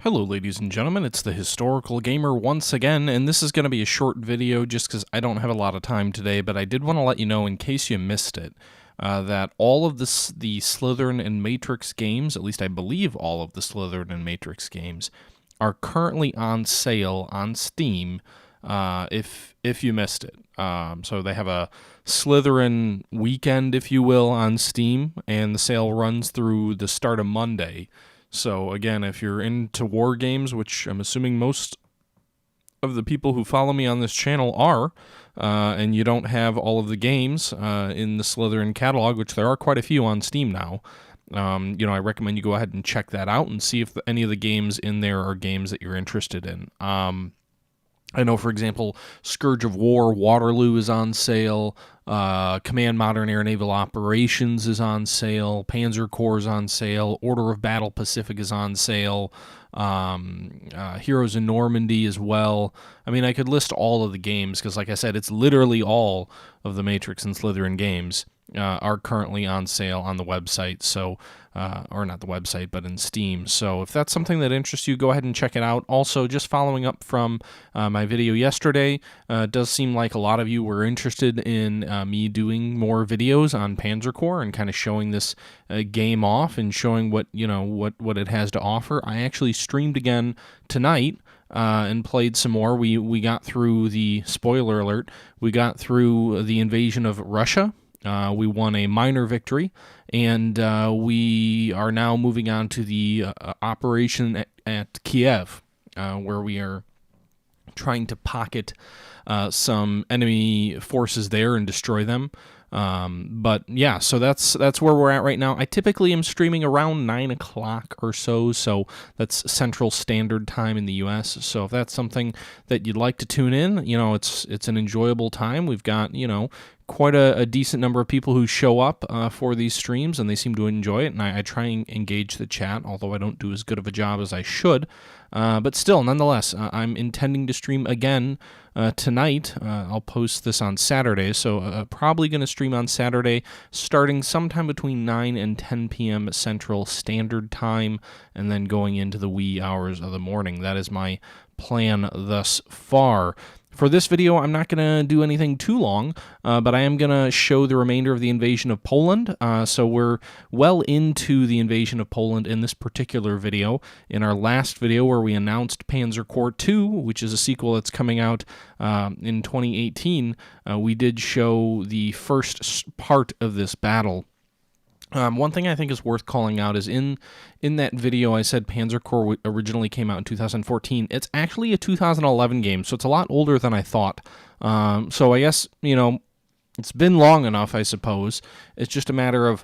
Hello ladies and gentlemen, it's the Historical Gamer once again, and this is going to be a short video just because I don't have a lot of time today, but I did want to let you know, in case you missed it, that all of the Slitherine and Matrix games, at least I believe all of the Slitherine and Matrix games, are currently on sale on Steam, if you missed it. So they have a Slitherine weekend, if you will, on Steam, and the sale runs through the start of Monday. So again, if you're into war games, which I'm assuming most of the people who follow me on this channel are, and you don't have all of the games in the Slitherine catalog, which there are quite a few on Steam now, I recommend you go ahead and check that out and see if any of the games in there are games that you're interested in. I know, for example, Scourge of War, Waterloo is on sale, Command Modern Air Naval Operations is on sale, Panzer Corps is on sale, Order of Battle Pacific is on sale, Heroes in Normandy as well. I mean, I could list all of the games because, like I said, it's literally all of the Matrix and Slitherine games are currently on sale on the website, so or not the website, but in Steam. So if that's something that interests you, go ahead and check it out. Also, just following up from my video yesterday, it does seem like a lot of you were interested in me doing more videos on Panzer Corps and kind of showing this game off and showing what what it has to offer. I actually streamed again tonight and played some more. We got through the, spoiler alert, we got through the invasion of Russia. We won a minor victory, and we are now moving on to the operation at Kiev, where we are trying to pocket some enemy forces there and destroy them. But yeah, so that's where we're at right now. I typically am streaming around 9 o'clock or so that's Central Standard Time in the US. So if that's something that you'd like to tune in, it's an enjoyable time. We've got, quite a decent number of people who show up for these streams, and they seem to enjoy it, and I try and engage the chat, although I don't do as good of a job as I should. But still, nonetheless, I'm intending to stream again tonight. I'll post this on Saturday, so probably going to stream on Saturday, starting sometime between 9 and 10 p.m. Central Standard Time, and then going into the wee hours of the morning. That is my plan thus far. For this video, I'm not going to do anything too long, but I am going to show the remainder of the invasion of Poland. So we're well into the invasion of Poland in this particular video. In our last video where we announced Panzer Corps 2, which is a sequel that's coming out in 2018, we did show the first part of this battle. One thing I think is worth calling out is in that video I said Panzer Corps originally came out in 2014. It's actually a 2011 game, so it's a lot older than I thought. So I guess, it's been long enough, I suppose. It's just a matter of,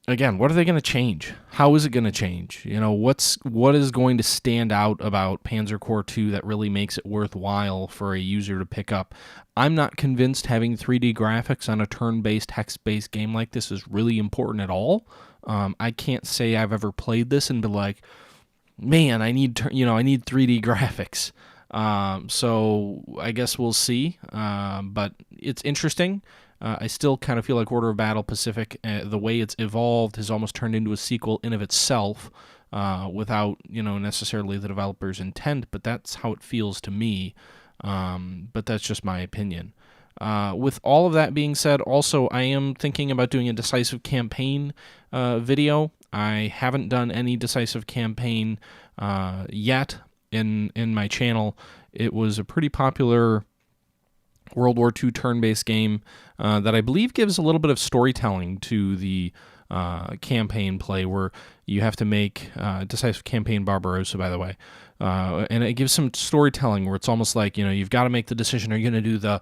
again, what are they going to change? How is it going to change? What is going to stand out about Panzer Corps 2 that really makes it worthwhile for a user to pick up? I'm not convinced having 3D graphics on a turn-based, hex-based game like this is really important at all. I can't say I've ever played this and be like, man, I need 3D graphics. So I guess we'll see. But it's interesting. I still kind of feel like Order of Battle Pacific, the way it's evolved, has almost turned into a sequel in of itself, without necessarily the developer's intent. But that's how it feels to me. But that's just my opinion. With all of that being said, also I am thinking about doing a decisive campaign video. I haven't done any decisive campaign yet in my channel. It was a pretty popular World War II turn-based game that I believe gives a little bit of storytelling to the campaign play, where you have to make decisive campaign Barbarossa, by the way, and it gives some storytelling where it's almost like you've got to make the decision: are you going to do the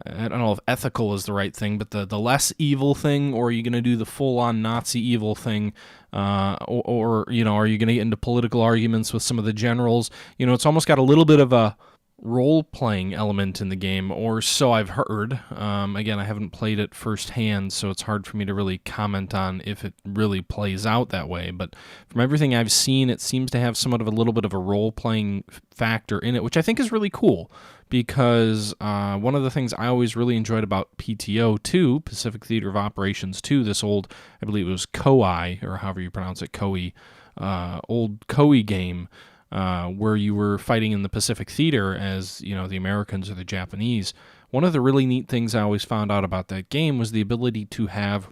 I don't know if ethical is the right thing, but the less evil thing, or are you going to do the full-on Nazi evil thing, or are you going to get into political arguments with some of the generals? It's almost got a little bit of a role-playing element in the game, or so I've heard. Again, I haven't played it firsthand, so it's hard for me to really comment on if it really plays out that way, but from everything I've seen, it seems to have somewhat of a little bit of a role-playing factor in it, which I think is really cool, because one of the things I always really enjoyed about PTO 2, Pacific Theater of Operations 2, this old, I believe it was KOI, or however you pronounce it, KOI, old Koei game where you were fighting in the Pacific Theater as, the Americans or the Japanese. One of the really neat things I always found out about that game was the ability to have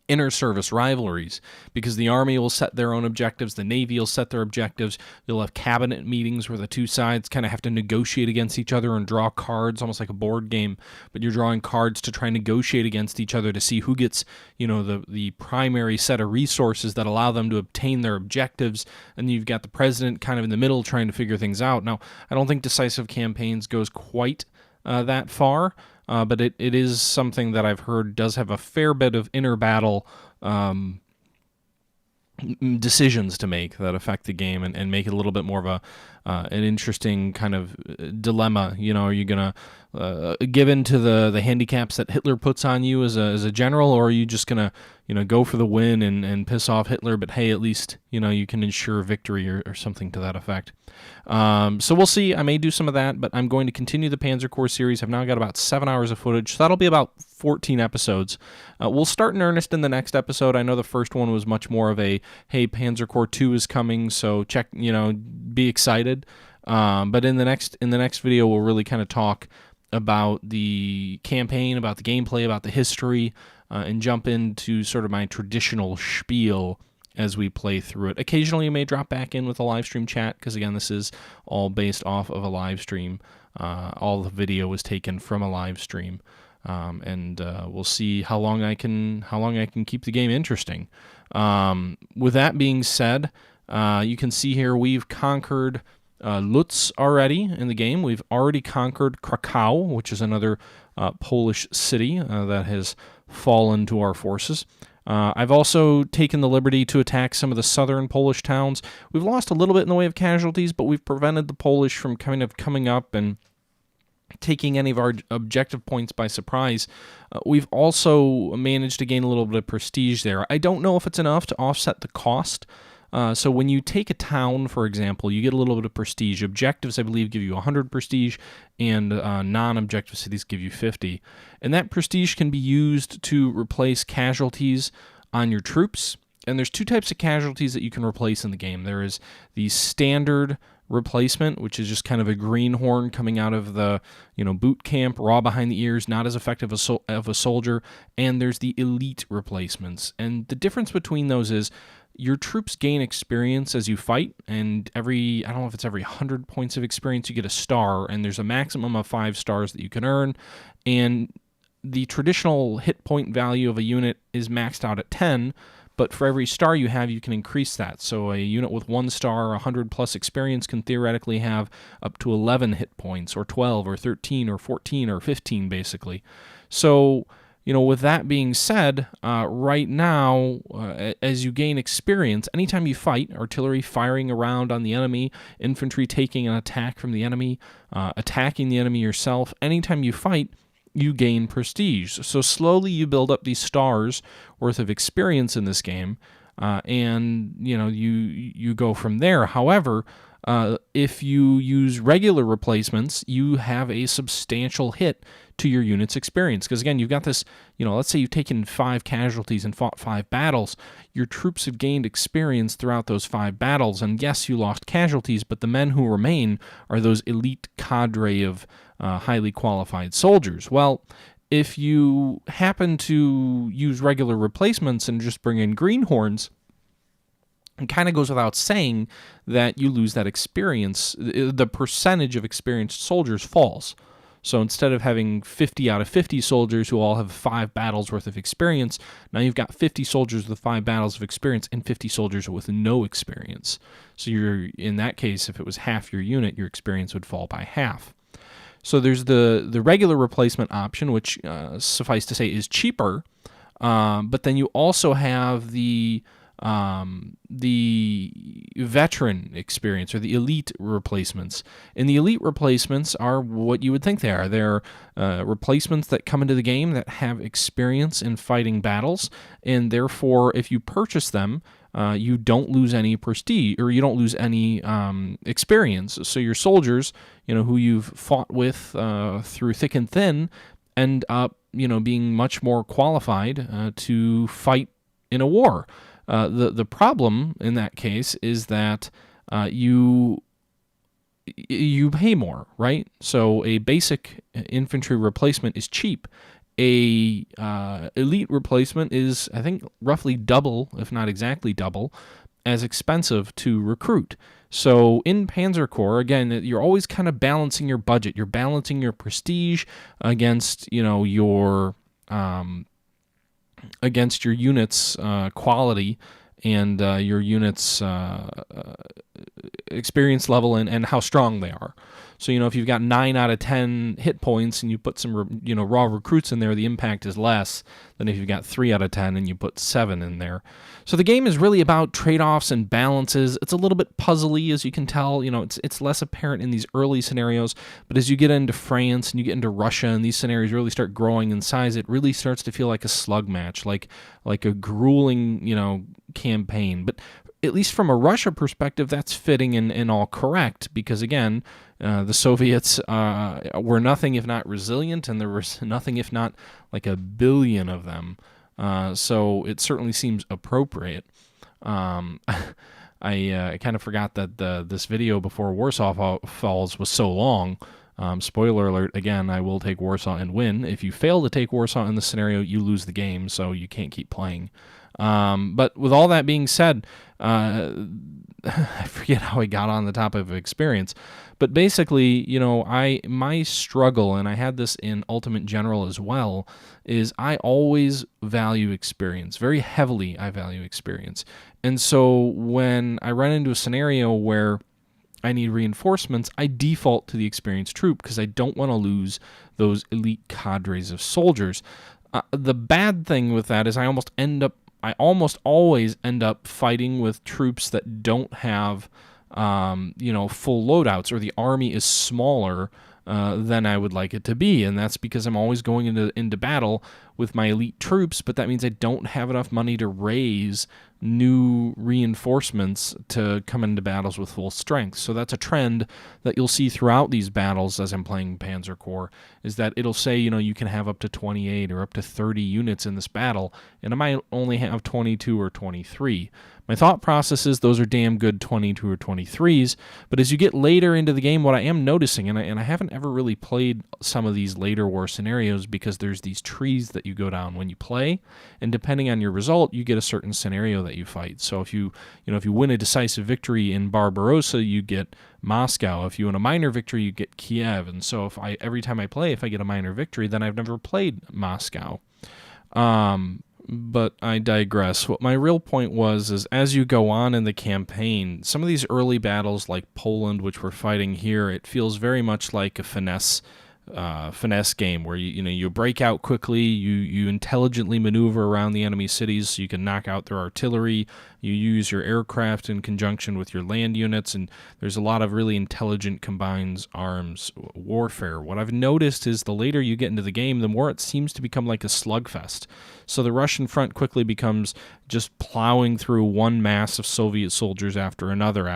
inter-service rivalries, because the Army will set their own objectives, the Navy will set their objectives, you'll have cabinet meetings where the two sides kind of have to negotiate against each other and draw cards, almost like a board game, but you're drawing cards to try and negotiate against each other to see who gets, the primary set of resources that allow them to obtain their objectives, and you've got the president kind of in the middle trying to figure things out. Now, I don't think decisive campaigns goes quite that far, but it is something that I've heard does have a fair bit of inter-battle decisions to make that affect the game and make it a little bit more of an interesting kind of dilemma. Are you going to give in to the handicaps that Hitler puts on you as a general, or are you just going to go for the win and piss off Hitler, but hey, at least you can ensure victory or something to that effect. So we'll see. I may do some of that, but I'm going to continue the Panzer Corps series. I've now got about 7 hours of footage, so that'll be about 14 episodes. We'll start in earnest in the next episode. I know the first one was much more of a, hey, Panzer Corps 2 is coming, so check, be excited. But in the next video, we'll really kind of talk about the campaign, about the gameplay, about the history, and jump into sort of my traditional spiel as we play through it. Occasionally, you may drop back in with a live stream chat, because again, this is all based off of a live stream. All the video was taken from a live stream, and we'll see how long I can keep the game interesting. With that being said, you can see here we've conquered Lutz already in the game. We've already conquered Krakow, which is another Polish city that has fallen to our forces. I've also taken the liberty to attack some of the southern Polish towns. We've lost a little bit in the way of casualties, but we've prevented the Polish from kind of coming up and taking any of our objective points by surprise. We've also managed to gain a little bit of prestige there. I don't know if it's enough to offset the cost. So when you take a town, for example, you get a little bit of prestige. Objectives, I believe, give you 100 prestige, and non-objective cities give you 50. And that prestige can be used to replace casualties on your troops. And there's two types of casualties that you can replace in the game. There is the standard replacement, which is just kind of a greenhorn coming out of the boot camp, raw behind the ears, not as effective of a soldier. And there's the elite replacements. And the difference between those is your troops gain experience as you fight, and I don't know if it's every 100 points of experience you get a star, and there's a maximum of 5 stars that you can earn, and the traditional hit point value of a unit is maxed out at 10, but for every star you have, you can increase that. So a unit with 1 star, 100 plus experience can theoretically have up to 11 hit points, or 12, or 13, or 14, or 15, basically. So with that being said, right now, as you gain experience, anytime you fight, artillery firing around on the enemy, infantry taking an attack from the enemy, attacking the enemy yourself, anytime you fight, you gain prestige. So slowly you build up these stars worth of experience in this game, and you go from there. However, if you use regular replacements, you have a substantial hit to your unit's experience. Because again, you've got this, let's say you've taken 5 casualties and fought 5 battles. Your troops have gained experience throughout those 5 battles. And yes, you lost casualties, but the men who remain are those elite cadre of highly qualified soldiers. Well, if you happen to use regular replacements and just bring in greenhorns, it kind of goes without saying that you lose that experience. The percentage of experienced soldiers falls. So instead of having 50 out of 50 soldiers who all have 5 battles worth of experience, now you've got 50 soldiers with 5 battles of experience and 50 soldiers with no experience. So in that case, if it was half your unit, your experience would fall by half. So there's the regular replacement option, which suffice to say is cheaper, but then you also have the veteran experience, or the elite replacements. And the elite replacements are what you would think they are. They're replacements that come into the game that have experience in fighting battles, and therefore, if you purchase them, you don't lose any prestige, or you don't lose any experience. So your soldiers, who you've fought with through thick and thin, end up, being much more qualified to fight in a war. The problem in that case is that you pay more, right? So a basic infantry replacement is cheap. A elite replacement is, I think, roughly double, if not exactly double, as expensive to recruit. So in Panzer Corps, again, you're always kind of balancing your budget. You're balancing your prestige against, your unit's quality and your unit's experience level and how strong they are. So, if you've got 9 out of 10 hit points and you put some, raw recruits in there, the impact is less than if you've got 3 out of 10 and you put 7 in there. So the game is really about trade-offs and balances. It's a little bit puzzly, as you can tell. It's less apparent in these early scenarios, but as you get into France and you get into Russia and these scenarios really start growing in size, it really starts to feel like a slug match, like a grueling, campaign. But at least from a Russia perspective, that's fitting and all correct, because again, the Soviets were nothing if not resilient, and there was nothing if not like a billion of them. So it certainly seems appropriate. I kind of forgot that this video before Warsaw Falls was so long. Spoiler alert, again, I will take Warsaw and win. If you fail to take Warsaw in this scenario, you lose the game, so you can't keep playing. But with all that being said, I forget how I got on the topic of experience, but basically, my struggle, and I had this in Ultimate General as well, is I always value experience. Very heavily, I value experience. And so when I run into a scenario where I need reinforcements, I default to the experienced troop because I don't want to lose those elite cadres of soldiers. The bad thing with that is I almost always end up fighting with troops that don't have, full loadouts, or the army is smaller than I would like it to be, and that's because I'm always going into battle with my elite troops, but that means I don't have enough money to raise new reinforcements to come into battles with full strength. So that's a trend that you'll see throughout these battles as I'm playing Panzer Corps, is that it'll say, you can have up to 28 or up to 30 units in this battle, and I might only have 22 or 23. My thought process is those are damn good 22 or 23s, but as you get later into the game, what I am noticing, and I haven't ever really played some of these later war scenarios because there's these trees that you go down when you play, and depending on your result, you get a certain scenario that you fight. So if you win a decisive victory in Barbarossa, you get Moscow. If you win a minor victory, you get Kiev. And so every time I play, if I get a minor victory, then I've never played Moscow. But I digress. What my real point was is as you go on in the campaign, some of these early battles like Poland, which we're fighting here, it feels very much like a finesse game where you break out quickly, you intelligently maneuver around the enemy cities so you can knock out their artillery, you use your aircraft in conjunction with your land units, and there's a lot of really intelligent combined arms warfare. What I've noticed is the later you get into the game, the more it seems to become like a slugfest. So the Russian front quickly becomes just plowing through one mass of Soviet soldiers after another,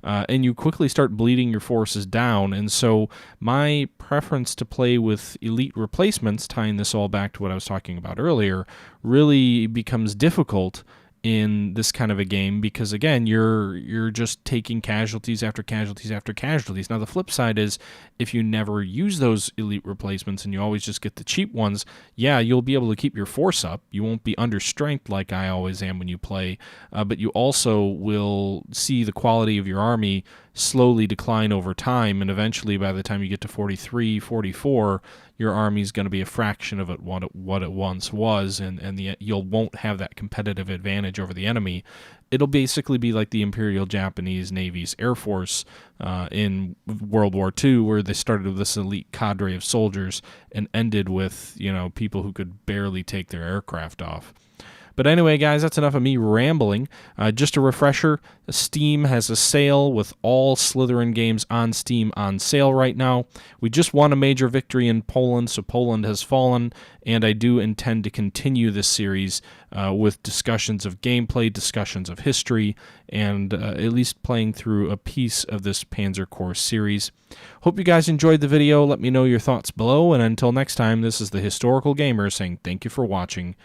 and you quickly start bleeding your forces down. And so my preference to play with elite replacements, tying this all back to what I was talking about earlier, really becomes difficult in this kind of a game because, again, you're just taking casualties after casualties after casualties. Now, the flip side is if you never use those elite replacements and you always just get the cheap ones, yeah, you'll be able to keep your force up. You won't be under strength like I always am when you play, but you also will see the quality of your army slowly decline over time, and eventually by the time you get to 43, 44, your army's going to be a fraction of what it once was, and you won't have that competitive advantage over the enemy. It'll basically be like the Imperial Japanese Navy's Air Force in World War II, where they started with this elite cadre of soldiers and ended with people who could barely take their aircraft off. But anyway, guys, that's enough of me rambling. Just a refresher, Steam has a sale with all Slitherine games on Steam on sale right now. We just won a major victory in Poland, so Poland has fallen, and I do intend to continue this series with discussions of gameplay, discussions of history, and at least playing through a piece of this Panzer Corps series. Hope you guys enjoyed the video. Let me know your thoughts below, and until next time, this is the Historical Gamer saying thank you for watching,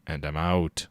and I'm out.